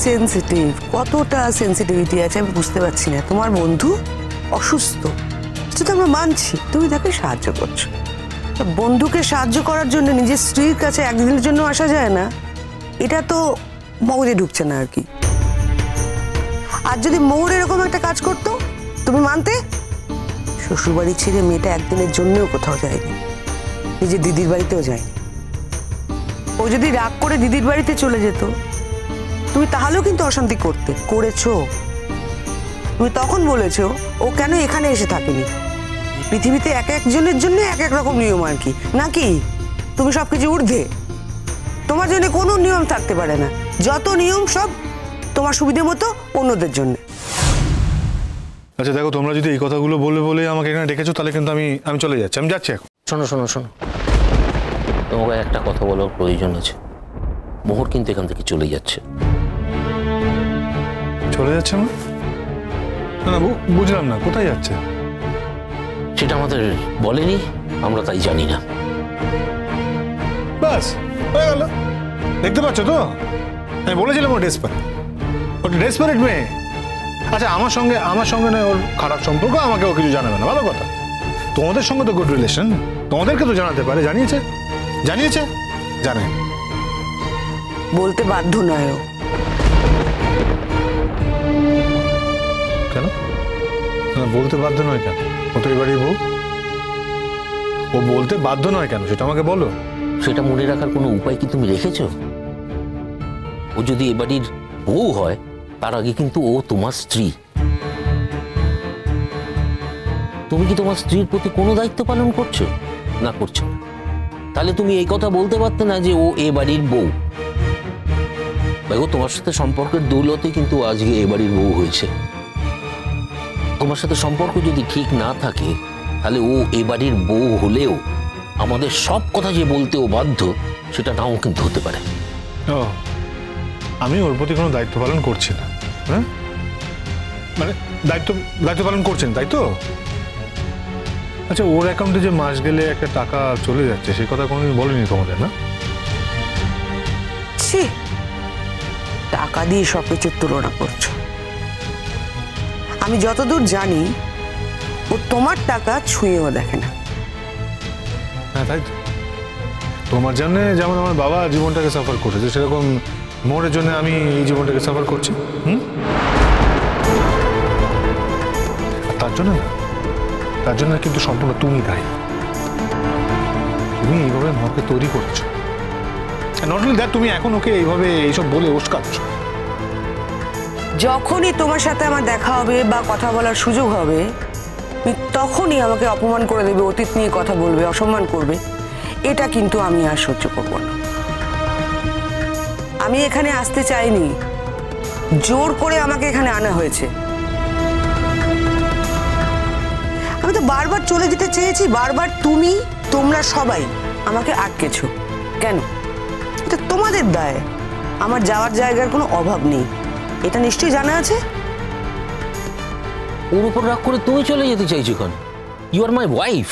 Sensitive, কতটা sensitivity আছে আমি বুঝতে পারছি না। তোমার বন্ধু অসুস্থ, সেটা আমরা মানছি, তুমি তাকে সাহায্য করছো। বন্ধুকে সাহায্য করার জন্য নিজের স্ত্রীর কাছে একদিনের জন্য আসা যায় না, এটা তো মগজে ঢুকছে না আর কি। আর যদি মৌর এরকম একটা কাজ করতো তুমি মানতে? শ্বশুরবাড়ি ছেড়ে মেয়েটা একদিনের জন্যও কোথাও যায়নি, নিজের দিদির বাড়িতেও যায়নি। ও যদি রাগ করে দিদির বাড়িতে চলে যেত তুমি তাহলেও কিন্তু অশান্তি করেছো। তুমি তখন বলেছো ও কেন এখানে এসে থাকেনি। পৃথিবীতে এক একজনের জন্য এক এক রকম নিয়ম আর কি, নাকি তুমি সবকিছু ঊর্ধ্বে? তোমার জন্য কোনো নিয়ম থাকতে পারে না, যত নিয়ম সব তোমার সুবিধে মতো অন্যদের জন্য। আচ্ছা দেখো, তোমরা যদি এই কথাগুলো বলে আমাকে এখানে ডেকেছো তাহলে কিন্তু আমি চলে যাচ্ছি, আমি যাচ্ছি এখন। শোনো, তোমাকে একটা কথা বলার প্রয়োজন আছে। মোহর কিন্তু এখান থেকে চলে যাচ্ছে। চলে যাচ্ছে? না বুঝলাম না, কোথায় যাচ্ছে? সেটা আমাদের বলেনি, আমরা তাই জানি না। বাস হয়ে গেল। দেখতে পাচ্ছ তো, আমি বলেছিলাম ও ডেসপারেট মেয়ে। আচ্ছা আমার সঙ্গে নয় ওর খারাপ সম্পর্ক, আমাকে ও কিছু জানাবে না, ভালো কথা। তোমাদের সঙ্গে তো গুড রিলেশন, তোমাদেরকে তো জানাতে পারে। জানিয়েছে জানে, বলতে বাধ্য নয় ও। কেন বলতে বাধ্য নয় কেন? ও তো এই বাড়ির বউ, ও বলতে বাধ্য নয় কেন সেটা আমাকে বলো। সেটা মনে রাখার কোনো উপায় কি তুমি রেখেছো? ও যদি এ বাড়ির বউ হয় তার আগে কিন্তু ও তোমার স্ত্রী। তুমি কি তোমার স্ত্রীর প্রতি কোনো দায়িত্ব পালন করছো? না করছো না। তাহলে তুমি এই কথা বলতে পারতে না যে ও এ বাড়ির বউ। দেখো, তোমার সাথে সম্পর্কের দৌলতে কিন্তু আজকে এ বাড়ির বউ হয়েছে। তোমার সাথে সম্পর্ক যদি ঠিক না থাকে তাহলে ও এ বাড়ির বউ হলেও আমাদের সব কথা যে বলতে ও বাধ্য, সেটা নাও কিন্তু হতে পারে। ও, আমি ওর প্রতি কোনো দায়িত্ব পালন করছি না? হ্যাঁ, মানে দায়িত্ব পালন করছেন তাই তো? আচ্ছা, ওর অ্যাকাউন্টে যে মাস গেলে একটা টাকা চলে যাচ্ছে সে কথা কোনোদিন বলেনি তোমাদের? না, টাকা দিয়ে সবকিছুর তুলনা করছো। আমি যতদূর জানি ও তোমার টাকা ছুঁয়েও দেখে না। হ্যাঁ তাই তো। তোমার জন্য যেমন আমার বাবা জীবনটাকে সাফার করেছে, সেরকম মোড়ের জন্য আমি এই জীবনটাকে সাফার করছি। তার জন্য কিন্তু সম্পূর্ণ তুমি দায়ী। তুমি এইভাবে মোড়কে তৈরি করছো। নট অনলি দ্যাট, তুমি এখন ওকে এইভাবে এইসব বলে উস্কাচ্ছ। যখনই তোমার সাথে আমার দেখা হবে বা কথা বলার সুযোগ হবে তখনই আমাকে অপমান করে দেবে, অতীত নিয়ে কথা বলবে, অসম্মান করবে। এটা কিন্তু আমি আর সহ্য করব না। আমি এখানে আসতে চাইনি, জোর করে আমাকে এখানে আনা হয়েছে। আমি তো বারবার চলে যেতে চেয়েছি, বারবার তোমরা সবাই আমাকে আটকেছো। কেন? এটা তোমাদের দায়। আমার যাওয়ার জায়গার কোনো অভাব নেই, এটা নিশ্চয়ই জানা আছে। ওর উপর রাগ করে তুমি চলে যেতে চাইছো কেন? You are my wife.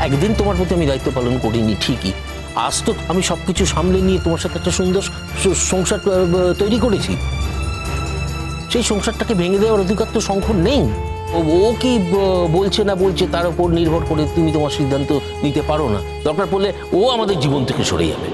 একদিন তোমার প্রতি আমি দায়িত্ব পালন করিনি ঠিকই, আজ তো আমি সবকিছু সামলে নিয়ে তোমার সাথে একটা সুন্দর সংসার তৈরি করেছি। সেই সংসারটাকে ভেঙে দেওয়ার অধিকার তো শঙ্কর নেই। ও কি বলছে না বলছে তার উপর নির্ভর করে তুমি তোমার সিদ্ধান্ত নিতে পারো না। দরকার পড়লে ও আমাদের জীবন থেকে সরে যাবে।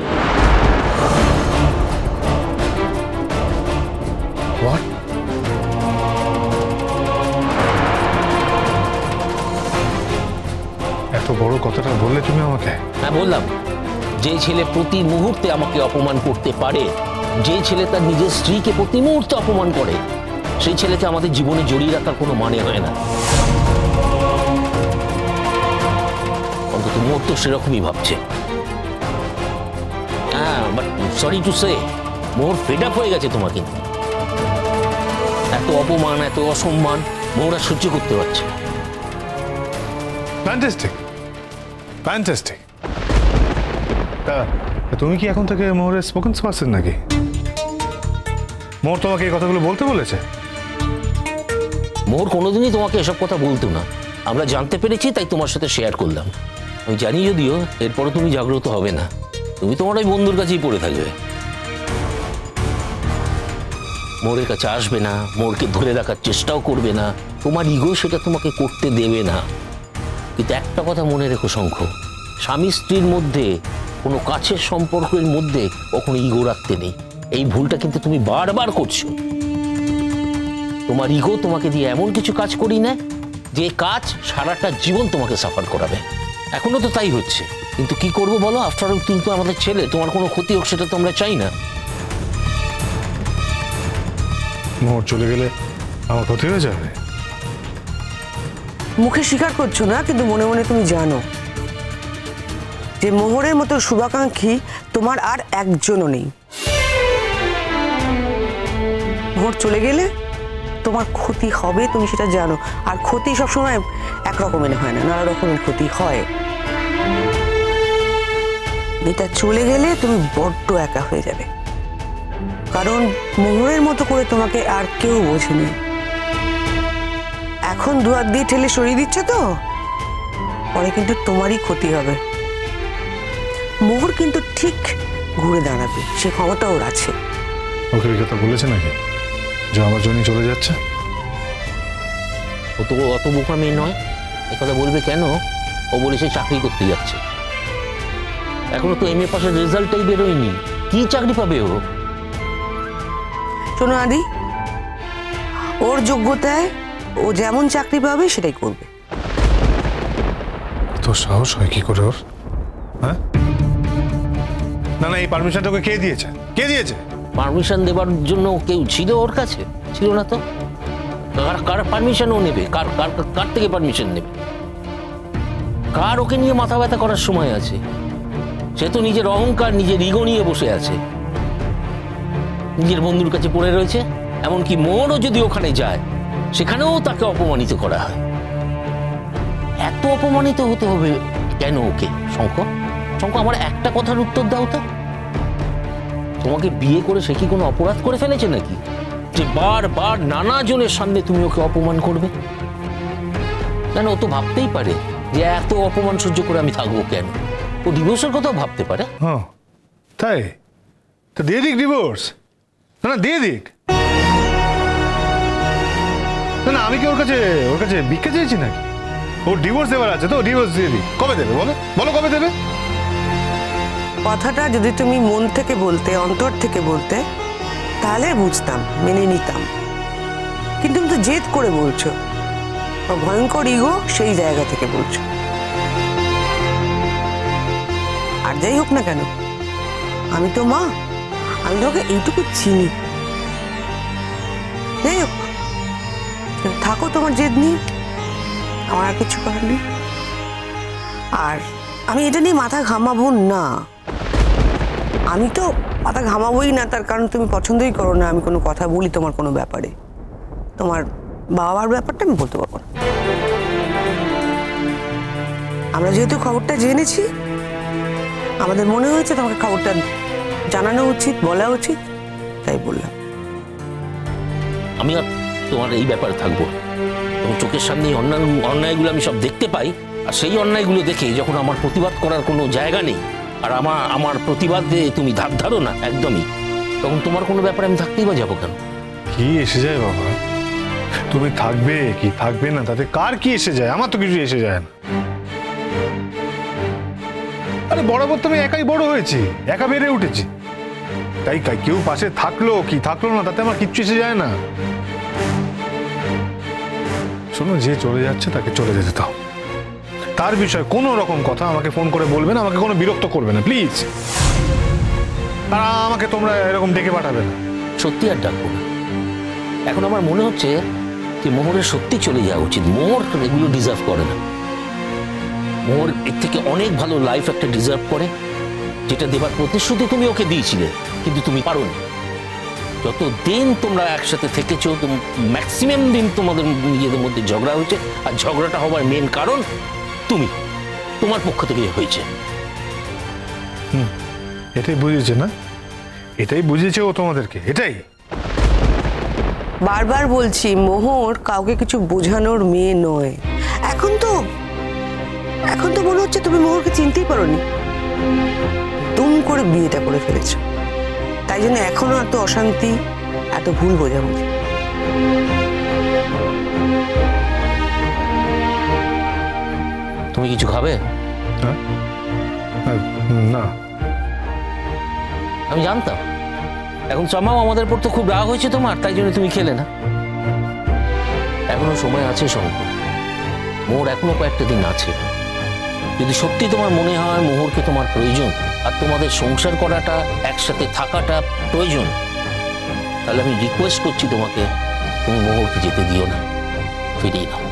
এত বড় কথাটা বললে তুমি আমাকে? হ্যাঁ বললাম। যে ছেলে প্রতি মুহূর্তে আমাকে অপমান করতে পারে, যে ছেলে তার নিজের স্ত্রীকে প্রতি মুহূর্তে অপমান করে, সেই ছেলেকে আমাদের জীবনে জড়িয়ে রাখার কোনো মানে হয় না। অন্তত মোর তো সেরকমই ভাবছে। হ্যাঁ, but sorry to say, more fed up হয়ে গেছে তোমার। কিন্তু এত অপমান, এত অসম্মান মোরা সহ্য করতে পারছে। ফ্যান্টাস্টিক। তুমি কি এখন থেকে মোহরের স্পোকেন পারসন নাকি? মোহর তোমাকে এই কথাগুলো বলতে বলেছে? মোহর কোনোদিনই তোমাকে এসব কথা বলতো না, আমরা জানতে পেরেছি তাই তোমার সাথে শেয়ার করলাম। আমি জানি যদিও এরপরও তুমি জাগ্রত হবে না, তুমি তোমার ওই বন্ধুর কাছেই পড়ে থাকবে। মোড়ের কাছে আসবে না, মোড়কে ধরে রাখার চেষ্টাও করবে না, তোমার ইগো সেটা তোমাকে করতে দেবে না। কিন্তু একটা কথা মনে রেখো শঙ্খ, স্বামী স্ত্রীর মধ্যে কোনো কাছের সম্পর্কের মধ্যে কখনো ইগো রাখতে নেই। এই ভুলটা কিন্তু তুমি বারবার করছো। তোমার ইগো তোমাকে দিয়ে এমন কিছু কাজ করি না যে কাজ সারাটা জীবন তোমাকে সাফার করাবে। এখনো তো তাই হচ্ছে, কিন্তু কি করবো বলো? আফটার অল তুমি তো আমাদের ছেলে, তোমার কোনো ক্ষতি হোক সেটা তো আমরা চাই না। মোহর চলে গেলে আমার ক্ষতি হয়ে যাবে। মুখে স্বীকার করছো না, কিন্তু মনে মনে তুমি জানো যে মোহরের মতো শুভাকাঙ্ক্ষী তোমার আর একজনও নেই। মোহর চলে গেলে তোমার ক্ষতি হবে, তুমি সেটা জানো। আর ক্ষতি সবসময় একরকমের হয় না, নানা রকমের ক্ষতি হয়। এটা চলে গেলে তুমি বড্ড একা হয়ে যাবে, কারণ মোহরের মতো করে তোমাকে আর কেউ বোঝেনি। এখন দুয়ার দিয়ে ঠেলে সরিয়ে দিচ্ছ তো, পরে কিন্তু তোমারই ক্ষতি হবে। মোহর কিন্তু ঠিক ঘুরে দাঁড়াবে, সে ক্ষমতা ওর আছে। ওকে এই কথা বলেছে নাকি যে আমার জন্যই চলে যাচ্ছে? ও তো অত বোকা মেয়ে নয়, এ কথা বলবে কেন? ও বলেছে চাকরি করতে যাচ্ছে। এখনো তো এমএ পাশের রেজাল্টটাই বেরোয়নি, কি চাকরি পাবে ও? শোনো আদি, ওর যোগ্যতায় ও যেমন চাকরি পাবে সেটাই করবে। তো সাহস হয় কি করে ওর? হ্যাঁ, না না, এই পারমিশনটা ওকে কে দিয়েছে? কে দিয়েছে? পারমিশন দেবার জন্য কেউ ছিল ওর কাছে? ছিল না তো। কার পারমিশন ও নেবে? কার কার কার থেকে পারমিশন নেবে? কার ওকে নিয়ে মাথা ব্যথা করার সময় আছে? সে তো নিজের অহংকার, নিজের ইগো নিয়ে বসে আছে, নিজের বন্ধুর কাছে পড়ে রয়েছে। এমনকি মোহরও যদি ওখানে যায়, সেখানেও তাকে অপমানিত করা হয়। এত অপমানিত হতে হবে কেন ওকে? শঙ্খ, শঙ্খ, আমার একটা কথার উত্তর দাও তো। তোমাকে বিয়ে করে সে কি কোনো অপরাধ করে ফেলেছে নাকি যে বারবার নানা জনের সামনে তুমি ওকে অপমান করবে? কেন? ও তো ভাবতেই পারে যে এত অপমান সহ্য করে আমি থাকবো কেন। ও ডিভোর্সের কথাও ভাবতে পারে। হ্যাঁ, তাই তো দিয়ে দিক ডিভোর্স। না না, দিয়ে দিক। না না, আমি কি ওর কাছে ভিক্ষা চেয়েছি নাকি? ওর ডিভোর্স দেওয়ার আছে তো ডিভোর্স দিয়ে দিক। কবে দেবে বলো? বলো কবে দেবে? কথাটা যদি তুমি মন থেকে বলতে, অন্তর থেকে বলতে, তাহলে বুঝতাম, মেনে নিতাম। কিন্তু তুমি তো জেদ করে বলছো, ভয়ঙ্কর ইগো, সেই জায়গা থেকে বলছো। আর যাই হোক না কেন, আমি তো মা, আমি তোমাকে এইটুকু চিনি। যাই হোক, থাকো তোমার জেদ নিয়ে, আমার আর কিছু করার নেই। আর আমি এটা নিয়ে মাথা ঘামাবো না। আমি তো মাথা ঘামাবোই না, তার কারণ তুমি পছন্দই করো না আমি কোনো কথা বলি তোমার কোনো ব্যাপারে। তোমার বাবার ব্যাপারটা আমি বলতে পারবো না। আমরা যেহেতু খবরটা জেনেছি, আমাদের মনে হয়েছে তোমাকে খবরটা জানানো উচিত, বলা উচিত, তাই বললাম। আমি আর তোমার এই ব্যাপারে থাকবো। এবং চোখের সামনে অন্যায়গুলো আমি সব দেখতে পাই, আর সেই অন্যায়গুলো দেখে যখন আমার প্রতিবাদ করার কোনো জায়গা নেই, আর আমার প্রতিবাদে তুমি ধার ধারো না একদমই, তখন তোমার কোনো ব্যাপারে আমি থাকতেই বা যাবো কেন? কি এসে যায় বাবা? তুমি থাকবে কি থাকবে না, তাতে কার কি এসে যায়? আমার তো কিছু এসে যায় না। আরে বরাবর তো আমি একাই বড় হয়েছি, একা বেড়ে উঠেছি, তাই কেউ পাশে থাকলো কি থাকলো না, তাতে আমার কিচ্ছু এসে যায় না। শোনো, যে চলে যাচ্ছে তাকে চলে যেতে দাও। তার বিষয়ে কোনো রকম কথা আমাকে ফোন করে বলবে না, আমাকে কোনো বিরক্ত করবে না প্লিজ। আর আমাকে তোমরা এরকম ডেকে পাঠাবে না। সত্যি আর ডাকবো না। এখন আমার মনে হচ্ছে যে মোহরের সত্যি চলে যাওয়া উচিত। মোহর এগুলো ডিজার্ভ করে না। মোহর এর থেকে অনেক ভালো লাইফ একটা ডিজার্ভ করে, যেটা দেবার প্রতিশ্রুতি তুমি ওকে দিয়েছিলে, কিন্তু তুমি পারোনি। যত দিন তোমরা একসাথে থেকেছো, ম্যাক্সিমাম দিন তোমাদের নিজেদের মধ্যে ঝগড়া হয়েছে, আর ঝগড়াটা হবার মেন কারণ তোমার পক্ষ থেকে হয়েছে। এটাই বুঝেছে না? এটাই বুঝেছে ও তোমাদেরকে, এটাই। বারবার বলছি, মোহর কাউকে কিছু বোঝানোর মেয়ে নয়। এখন তো মনে হচ্ছে তুমি মোহরকে চিনতেই পারোনি। দুম করে বিয়েটা করে ফেলেছো, তাই জন্য এখনো এত অশান্তি, এত ভুল বোঝাবুঝি। তুমি কিছু খাবে? হ্যাঁ? না। আমি জানতাম এখন চমাও আমাদের উপর তো খুব রাগ হয়েছে তোমার, তাই জন্য তুমি খেলে না। এখনো সময় আছে শঙ্কর, মোর এখনো কয়েকটা দিন আছে। যদি সত্যি তোমার মনে হয় মোহরকে তোমার প্রয়োজন আর তোমাদের সংসার করাটা, একসাথে থাকাটা প্রয়োজন, তাহলে আমি রিকোয়েস্ট করছি তোমাকে, তুমি মোহরকে যেতে দিও না, ফিরিয়ে নাও।